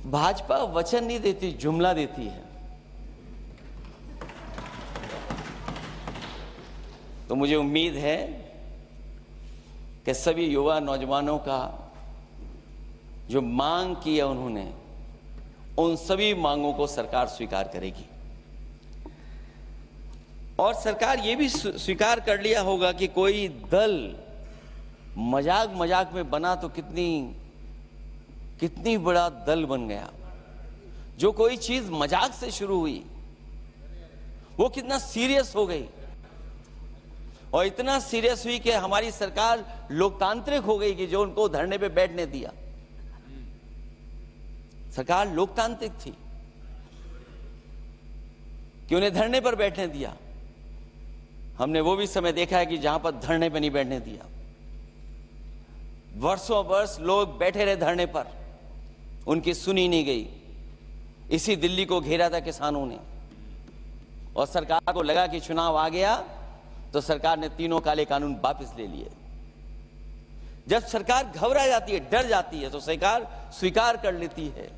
भाजपा वचन नहीं देती, जुमला देती है। तो मुझे उम्मीद है कि सभी युवा नौजवानों का जो मांग की है उन्होंने, उन सभी मांगों को सरकार स्वीकार करेगी। और सरकार ये भी स्वीकार कर लिया होगा कि कोई दल मजाक मजाक में बना तो कितनी बड़ा दल बन गया। जो कोई चीज मजाक से शुरू हुई वो कितना सीरियस हो गई, और इतना सीरियस हुई कि हमारी सरकार लोकतांत्रिक हो गई कि जो उनको धरने पे बैठने दिया। सरकार लोकतांत्रिक थी कि उन्हें धरने पर बैठने दिया। हमने वो भी समय देखा है कि जहां पर धरने पर नहीं बैठने दिया, वर्षों वर्ष लोग बैठे रहे धरने पर, उनकी सुनी नहीं गई। इसी दिल्ली को घेरा था किसानों ने, और सरकार को लगा कि चुनाव आ गया तो सरकार ने तीनों काले कानून वापस ले लिए। जब सरकार घबरा जाती है, डर जाती है, तो सरकार स्वीकार कर लेती है।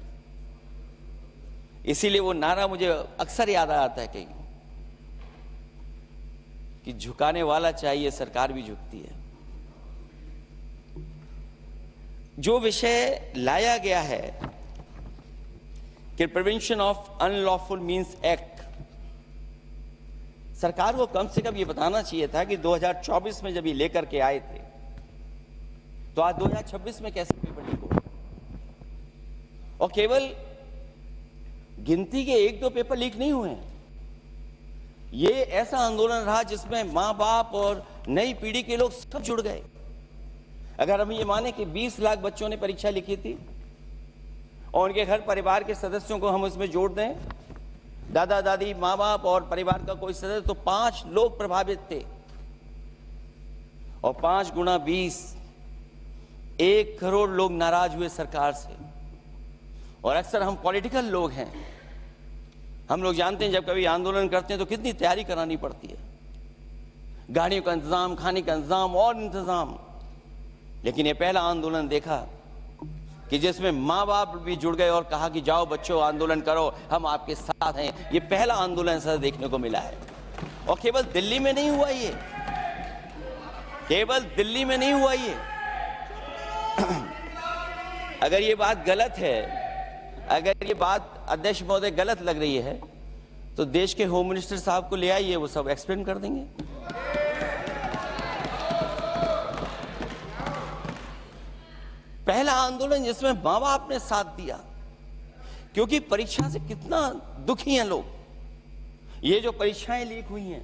इसीलिए वो नारा मुझे अक्सर याद आता है कि झुकाने वाला चाहिए, सरकार भी झुकती है। जो विषय लाया गया है कि prevention of unlawful means act, सरकार को कम से कम ये बताना चाहिए था कि 2024 में जब ये लेकर के आए थे तो आज 2026 में कैसे पेपर लीक हो। और केवल गिनती के 1-2 पेपर लीक नहीं हुए हैं। ये ऐसा आंदोलन रहा जिसमें मां बाप और नई पीढ़ी के लोग सब जुड़ गए। अगर हम ये माने कि 20 लाख बच्चों ने परीक्षा लिखी थी और उनके घर परिवार के सदस्यों को हम इसमें जोड़ दें, दादा दादी, माँ बाप और परिवार का कोई सदस्य, तो 5 लोग प्रभावित थे। और 5 गुना 20, 1 करोड़ लोग नाराज हुए सरकार से। और अक्सर हम पॉलिटिकल लोग हैं, हम लोग जानते हैं जब कभी आंदोलन करते हैं तो कितनी तैयारी करानी पड़ती है, गाड़ियों का इंतजाम, खाने का इंतजाम और इंतजाम। लेकिन ये पहला आंदोलन देखा कि जिसमें माँ बाप भी जुड़ गए और कहा कि जाओ बच्चों आंदोलन करो, हम आपके साथ हैं। ये पहला आंदोलन ऐसा देखने को मिला है। और केवल दिल्ली में नहीं हुआ ये, केवल दिल्ली में नहीं हुआ ये। अगर ये बात गलत है, अगर ये बात अध्यक्ष महोदय गलत लग रही है, तो देश के होम मिनिस्टर साहब को ले आइए, वो सब एक्सप्लेन कर देंगे। पहला आंदोलन जिसमें माँ बाप ने साथ दिया, क्योंकि परीक्षा से कितना दुखी हैं लोग। ये जो परीक्षाएं लीक हुई हैं,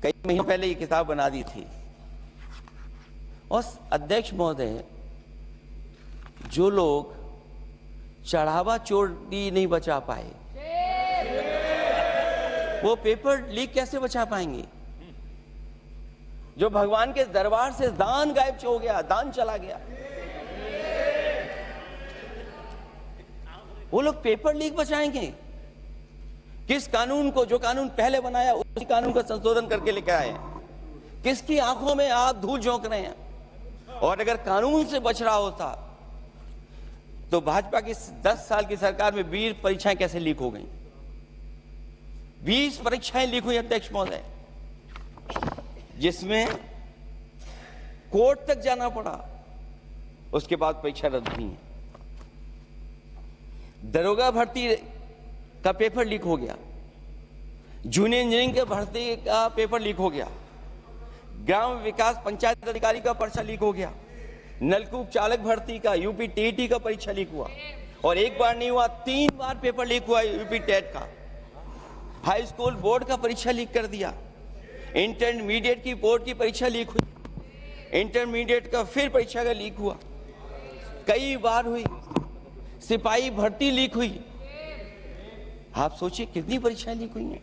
कई महीनों पहले ये किताब बना दी थी। और अध्यक्ष महोदय, जो लोग चढ़ावा चोरी नहीं बचा पाए, वो पेपर लीक कैसे बचा पाएंगे? जो भगवान के दरबार से दान गायब हो गया, दान चला गया, वो लोग पेपर लीक बचाएंगे? किस कानून को, जो कानून पहले बनाया उसी कानून का संशोधन करके लेकर आए? किसकी आंखों में आप धूल झोंक रहे हैं? और अगर कानून से बच रहा होता तो भाजपा की 10 साल की सरकार में 20 परीक्षाएं कैसे लीक हो गई? 20 परीक्षाएं लीक हुई अध्यक्ष महोदय, जिसमें कोर्ट तक जाना पड़ा, उसके बाद परीक्षा रद्द हुई है। दरोगा भर्ती का पेपर लीक हो गया, जूनियर इंजीनियरिंग के भर्ती का पेपर लीक हो गया, ग्राम विकास पंचायत अधिकारी का पर्चा लीक हो गया, नलकूप चालक भर्ती का, यूपी टीईटी का परीक्षा लीक हुआ। और एक बार नहीं हुआ, 3 बार पेपर लीक हुआ यूपी टेट का। हाई स्कूल बोर्ड का परीक्षा लीक कर दिया, इंटरमीडिएट की बोर्ड की परीक्षा लीक हुई, इंटरमीडिएट का फिर परीक्षा का लीक हुआ, कई बार हुई। सिपाही भर्ती लीक हुई। आप सोचिए कितनी परीक्षाएं लीक हुई हैं।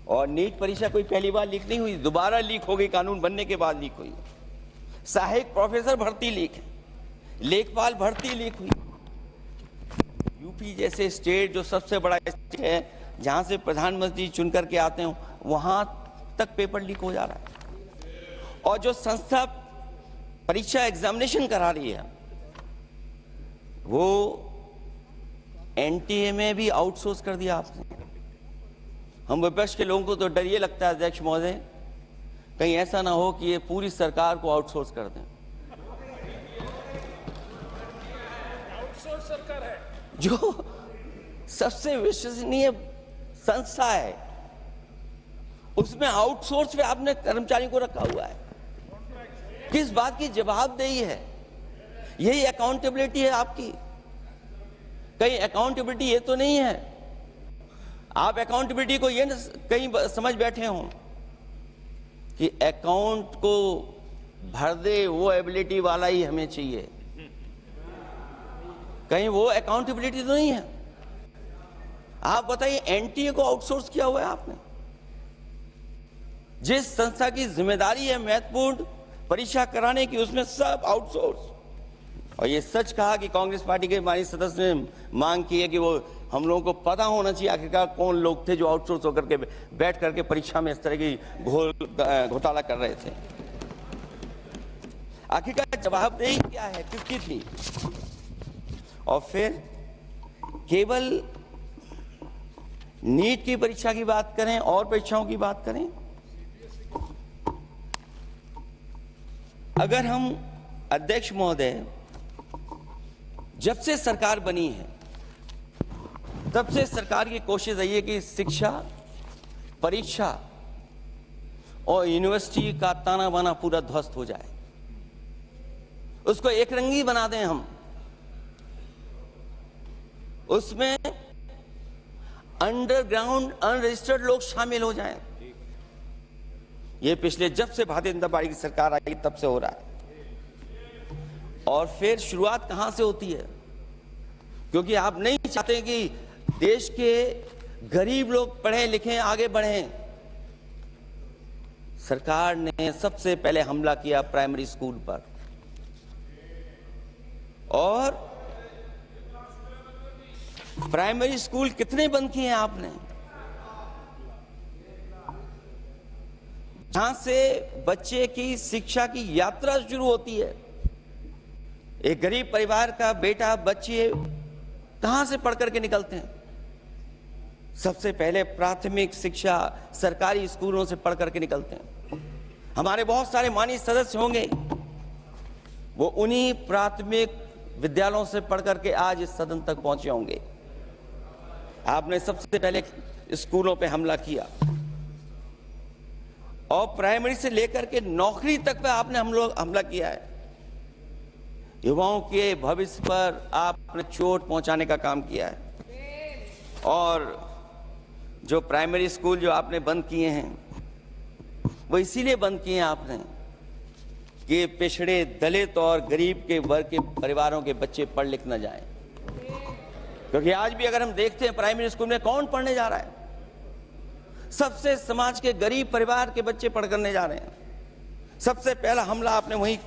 और नीट परीक्षा कोई पहली बार लीक नहीं हुई, दोबारा लीक हो गई, कानून बनने के बाद लीक हुई। सहायक प्रोफेसर भर्ती लीक है, लेखपाल भर्ती लीक हुई। यूपी जैसे स्टेट जो सबसे बड़ा स्टेट है, जहां से प्रधानमंत्री चुन करके आते हैं, वहां तक पेपर लीक हो जा रहा है। और जो संस्था परीक्षा एग्जामिनेशन करा रही है, वो एनटीए में भी आउटसोर्स कर दिया आपने। हम विपक्ष के लोगों को तो डर ये लगता है अध्यक्ष महोदय, कहीं ऐसा ना हो कि ये पूरी सरकार को आउटसोर्स कर दें। आउटसोर्स सरकार है जो सबसे विश्वसनीय संस्था है, उसमें आउटसोर्स पे आपने कर्मचारी को रखा हुआ है। किस बात की जवाबदेही है? यही अकाउंटेबिलिटी है आपकी? कहीं अकाउंटेबिलिटी ये तो नहीं है आप अकाउंटेबिलिटी को ये कहीं समझ बैठे हो कि अकाउंट को भर दे वो एबिलिटी वाला ही हमें चाहिए? कहीं वो अकाउंटेबिलिटी तो नहीं है। आप बताइए, एनटीए को आउटसोर्स किया हुआ है आपने। जिस संस्था की जिम्मेदारी है महत्वपूर्ण परीक्षा कराने की, उसमें सब आउटसोर्स। और ये सच कहा कि कांग्रेस पार्टी के माननीय सदस्य ने मांग की है कि वो हम लोगों को पता होना चाहिए आखिरकार कौन लोग थे जो आउटसोर्स होकर के बैठ करके परीक्षा में इस तरह की घोटाला कर रहे थे। आखिरकार जवाबदेही क्या है, किसकी थी? और फिर केवल नीट की परीक्षा की बात करें और परीक्षाओं की बात करें, अगर हम अध्यक्ष महोदय जब से सरकार बनी है तब से सरकार की कोशिश रही है कि शिक्षा, परीक्षा और यूनिवर्सिटी का ताना बाना पूरा ध्वस्त हो जाए, उसको एक रंगी बना दें हम, उसमें अंडरग्राउंड अनरजिस्टर्ड लोग शामिल हो जाएं। ये पिछले जब से भारतीय जनता पार्टी की सरकार आई तब से हो रहा है। और फिर शुरुआत कहां से होती है? क्योंकि आप नहीं चाहते कि देश के गरीब लोग पढ़े लिखें, आगे बढ़ें। सरकार ने सबसे पहले हमला किया प्राइमरी स्कूल पर, और प्राइमरी स्कूल कितने बंद किए हैं आपने? जहां से बच्चे की शिक्षा की यात्रा शुरू होती है। एक गरीब परिवार का बेटा, बच्चे कहां से पढ़ करके निकलते हैं? सबसे पहले प्राथमिक शिक्षा सरकारी स्कूलों से पढ़ करके निकलते हैं। हमारे बहुत सारे माननीय सदस्य होंगे, वो उन्हीं प्राथमिक विद्यालयों से पढ़ करके आज इस सदन तक पहुंचे होंगे। आपने सबसे पहले स्कूलों पे हमला किया, और प्राइमरी से लेकर के नौकरी तक पे आपने हमला किया है। युवाओं के भविष्य पर आपने चोट पहुंचाने का काम किया है। और जो प्राइमरी स्कूल जो आपने बंद किए हैं, वो इसीलिए बंद किए हैं आपने कि पिछड़े, दलित और गरीब के वर्ग के परिवारों के बच्चे पढ़ लिख न जाएं। क्योंकि आज भी अगर हम देखते हैं प्राइमरी स्कूल में कौन पढ़ने जा रहा है? सबसे समाज के गरीब परिवार के बच्चे पढ़ करने जा रहे हैं। सबसे पहला हमला आपने वही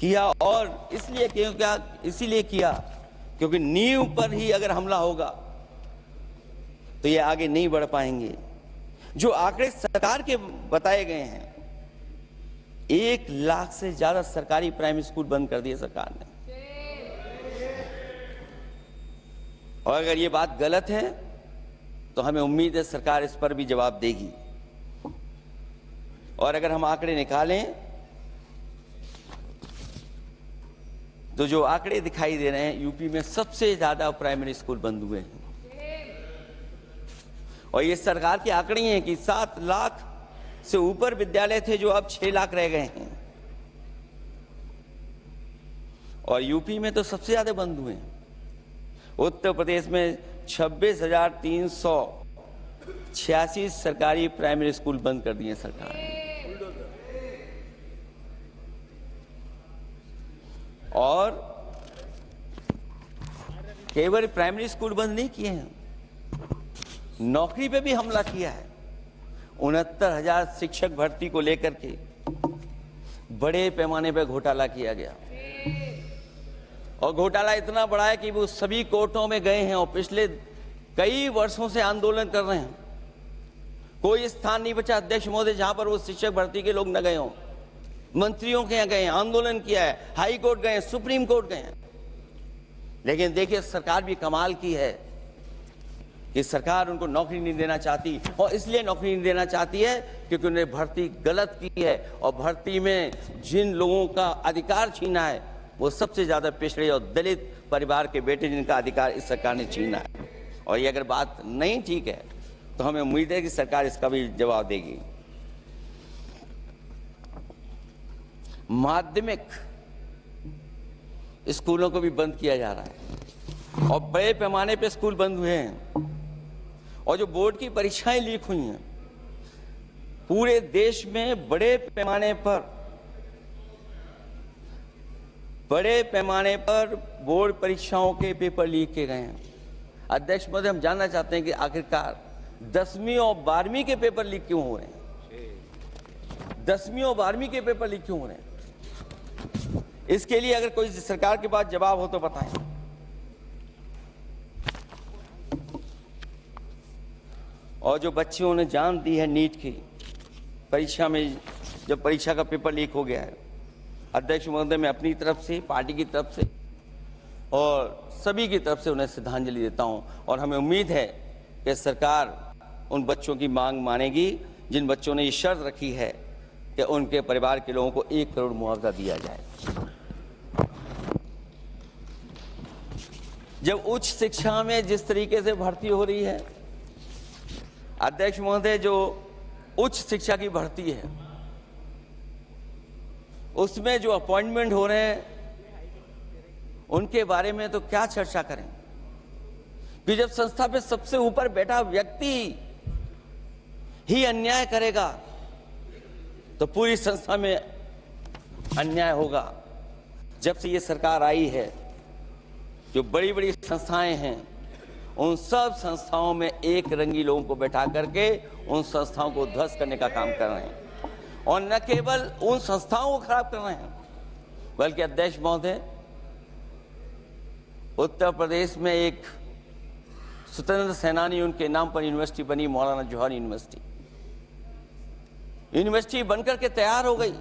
किया, और इसीलिए किया क्योंकि नींव पर ही अगर हमला होगा तो ये आगे नहीं बढ़ पाएंगे। जो आंकड़े सरकार के बताए गए हैं, 1 लाख से ज्यादा सरकारी प्राइमरी स्कूल बंद कर दिए सरकार ने। और अगर ये बात गलत है तो हमें उम्मीद है सरकार इस पर भी जवाब देगी। और अगर हम आंकड़े निकालें तो जो आंकड़े दिखाई दे रहे हैं, यूपी में सबसे ज्यादा प्राइमरी स्कूल बंद हुए हैं। और ये सरकार के आंकड़े हैं कि 7 लाख से ऊपर विद्यालय थे जो अब 6 लाख रह गए हैं। और यूपी में तो सबसे ज्यादा बंद हुए हैं। उत्तर प्रदेश में 26,386 सरकारी प्राइमरी स्कूल बंद कर दिए सरकार ने। और केवल प्राइमरी स्कूल बंद नहीं किए हैं, नौकरी पे भी हमला किया है। 69,000 शिक्षक भर्ती को लेकर के बड़े पैमाने पर घोटाला किया गया। और घोटाला इतना बड़ा है कि वो सभी कोर्टों में गए हैं और पिछले कई वर्षों से आंदोलन कर रहे हैं। कोई स्थान नहीं बचा अध्यक्ष महोदय जहां पर वो शिक्षक भर्ती के लोग न गए हों। मंत्रियों के यहाँ गए, आंदोलन किया है, हाई कोर्ट गए, सुप्रीम कोर्ट गए। लेकिन देखिए सरकार भी कमाल की है कि सरकार उनको नौकरी नहीं देना चाहती, और इसलिए नौकरी नहीं देना चाहती है क्योंकि उन्होंने भर्ती गलत की है, और भर्ती में जिन लोगों का अधिकार छीना है वो सबसे ज़्यादा पिछड़े और दलित परिवार के बेटे जिनका अधिकार इस सरकार ने छीना है। और ये अगर बात नहीं ठीक है तो हमें उम्मीद है कि सरकार इसका भी जवाब देगी। माध्यमिक स्कूलों को भी बंद किया जा रहा है और बड़े पैमाने पे स्कूल बंद हुए हैं, और जो बोर्ड की परीक्षाएं लीक हुई हैं पूरे देश में बड़े पैमाने पर बोर्ड परीक्षाओं के पेपर लीक किए गए हैं। अध्यक्ष महोदय, हम जानना चाहते हैं कि आखिरकार 10वीं और 12वीं के पेपर लीक क्यों हो रहे हैं? 10वीं और 12वीं के पेपर लीक क्यों हो रहे हैं? इसके लिए अगर कोई सरकार के पास जवाब हो तो बताएं। और जो बच्चियों ने जान दी है नीट की परीक्षा में, जब परीक्षा का पेपर लीक हो गया है, अध्यक्ष महोदय, मैं अपनी तरफ से, पार्टी की तरफ से और सभी की तरफ से उन्हें श्रद्धांजलि देता हूं। और हमें उम्मीद है कि सरकार उन बच्चों की मांग मानेगी जिन बच्चों ने ये शर्त रखी है कि उनके परिवार के लोगों को 1 करोड़ मुआवजा दिया जाए। जब उच्च शिक्षा में जिस तरीके से भर्ती हो रही है, अध्यक्ष महोदय, जो उच्च शिक्षा की भर्ती है उसमें जो अपॉइंटमेंट हो रहे हैं उनके बारे में तो क्या चर्चा करें कि जब संस्था पे सबसे ऊपर बैठा व्यक्ति ही अन्याय करेगा तो पूरी संस्था में अन्याय होगा। जब से ये सरकार आई है, जो बड़ी बड़ी संस्थाएं हैं उन सब संस्थाओं में एक रंगी लोगों को बैठा करके उन संस्थाओं को ध्वस्त करने का काम कर रहे हैं, और न केवल उन संस्थाओं को खराब कर रहे हैं बल्कि अध्यक्ष महोदय, उत्तर प्रदेश में एक स्वतंत्र सेनानी, उनके नाम पर यूनिवर्सिटी बनी, मौलाना जौहर यूनिवर्सिटी बनकर के तैयार हो गई।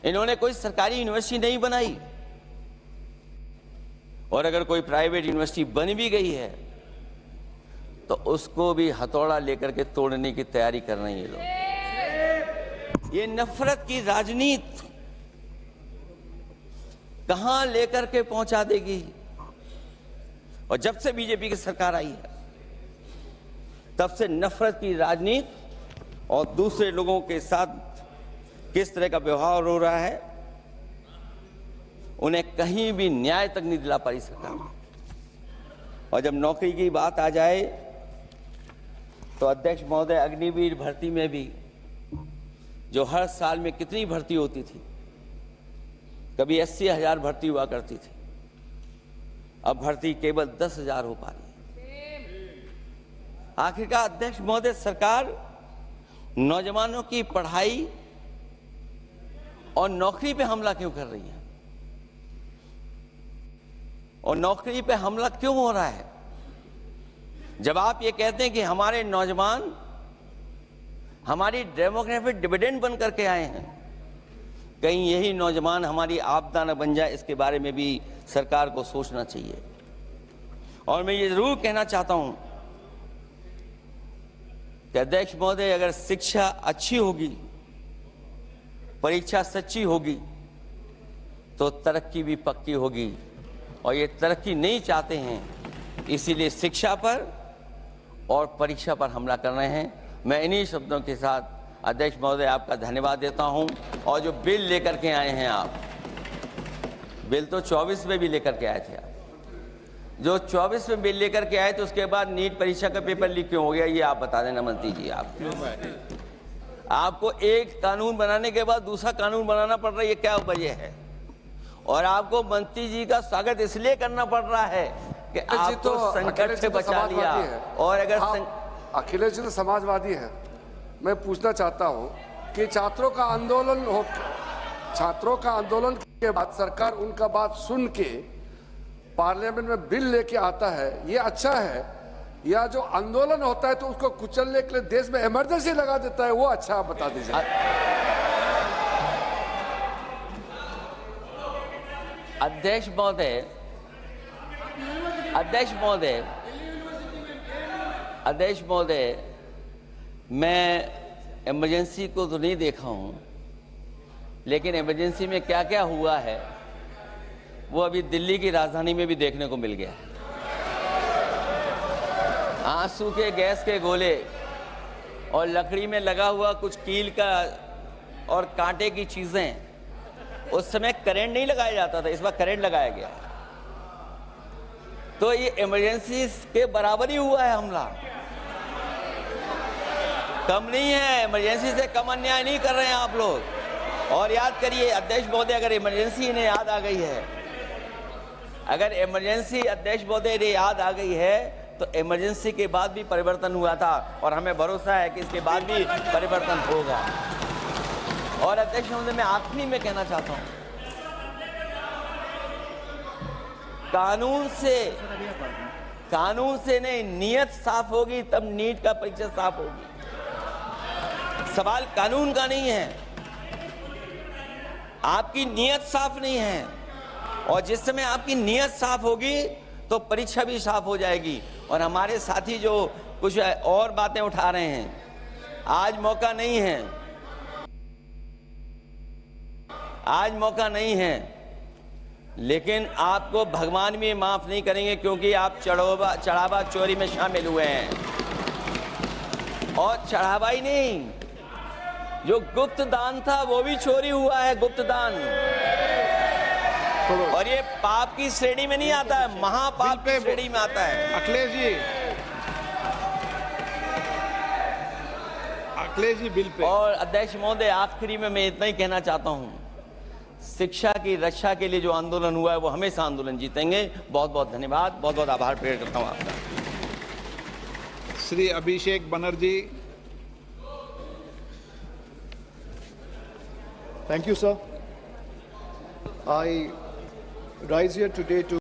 इन्होंने कोई सरकारी यूनिवर्सिटी नहीं बनाई, और अगर कोई प्राइवेट यूनिवर्सिटी बन भी गई है तो उसको भी हथौड़ा लेकर के तोड़ने की तैयारी कर रहे हैं ये लोग। ये नफरत की राजनीति कहां लेकर के पहुंचा देगी? और जब से बीजेपी की सरकार आई है तब से नफरत की राजनीति और दूसरे लोगों के साथ किस तरह का व्यवहार हो रहा है, उन्हें कहीं भी न्याय तक नहीं दिला पाई सरकार। और जब नौकरी की बात आ जाए तो अध्यक्ष महोदय, अग्निवीर भर्ती में भी जो हर साल में कितनी भर्ती होती थी, कभी 80,000 भर्ती हुआ करती थी, अब भर्ती केवल 10,000 हो पा रही है। आखिरकार अध्यक्ष महोदय, सरकार नौजवानों की पढ़ाई और नौकरी पे हमला क्यों कर रही है? और नौकरी पे हमला क्यों हो रहा है? जब आप ये कहते हैं कि हमारे नौजवान हमारी डेमोग्राफिक डिविडेंड बन करके आए हैं, कहीं यही नौजवान हमारी आपदा न बन जाए, इसके बारे में भी सरकार को सोचना चाहिए। और मैं ये जरूर कहना चाहता हूं कि अध्यक्ष महोदय, अगर शिक्षा अच्छी होगी, परीक्षा सच्ची होगी, तो तरक्की भी पक्की होगी। और ये तरक्की नहीं चाहते हैं, इसीलिए शिक्षा पर और परीक्षा पर हमला कर रहे हैं। मैं इन्हीं शब्दों के साथ अध्यक्ष महोदय आपका धन्यवाद देता हूं। और जो बिल लेकर के आए हैं आप, बिल तो 24 में भी लेकर के आए थे आप, जो 24 में बिल लेकर के आए थे, उसके बाद नीट परीक्षा का पेपर लीक क्यों हो गया, ये आप बता देना मंत्री जी। आपको एक कानून बनाने के बाद दूसरा कानून बनाना पड़ रहा है, ये क्या वजह है? और आपको मंत्री जी का स्वागत इसलिए करना पड़ रहा है कि आपको संकट से बचा लिया। और अगर अखिलेश जी तो समाजवादी है। मैं पूछना चाहता हूं कि छात्रों का आंदोलन के बाद सरकार उनका बात सुन के पार्लियामेंट में बिल लेके आता है, ये अच्छा है? या जो आंदोलन होता है तो उसको कुचलने के लिए देश में इमरजेंसी लगा देता है, वो अच्छा? आप बता दीजिए। अध्यक्ष महोदय, अध्यक्ष महोदय, मैं इमरजेंसी को तो नहीं देखा हूं, लेकिन इमरजेंसी में क्या क्या हुआ है वो अभी दिल्ली की राजधानी में भी देखने को मिल गया है। आंसू के गैस के गोले और लकड़ी में लगा हुआ कुछ कील का और कांटे की चीजें, उस समय करंट नहीं लगाया जाता था, इस बार करंट लगाया गया। तो ये इमरजेंसी के बराबर ही हुआ है हमला, कम नहीं है। इमरजेंसी से कम अन्याय नहीं कर रहे हैं आप लोग। और याद करिए अध्यक्ष महोदय, अगर इमरजेंसी इन्हें याद आ गई है, अगर इमरजेंसी अध्यक्ष महोदय ने याद आ गई है, तो इमरजेंसी के बाद भी परिवर्तन हुआ था और हमें भरोसा है कि इसके बाद भी परिवर्तन होगा। और अध्यक्ष महोदय, मैं आखिरी में कहना चाहता हूं, कानून से नहीं, नियत साफ होगी तब नीट का परीक्षा साफ होगी। सवाल कानून का नहीं है, आपकी नियत साफ नहीं है। और जिस समय आपकी नियत साफ होगी तो परीक्षा भी साफ हो जाएगी। और हमारे साथी जो कुछ और बातें उठा रहे हैं, आज मौका नहीं है, लेकिन आपको भगवान भी माफ नहीं करेंगे, क्योंकि आप चढ़ावा चोरी में शामिल हुए हैं। और चढ़ावा ही नहीं, जो गुप्त दान था वो भी चोरी हुआ है, गुप्त दान। और ये पाप की श्रेणी में नहीं आता है, महापाप की श्रेणी में आता है। Akhilesh ji bill pay. और अध्यक्ष महोदय, आखिरी में मैं इतना ही कहना चाहता हूं, शिक्षा की रक्षा के लिए जो आंदोलन हुआ है वो हमेशा आंदोलन जीतेंगे। बहुत बहुत धन्यवाद, बहुत बहुत आभार प्रकट करता हूं आपका। Shri Abhishek Banerjee. Thank you, sir. I rise here today to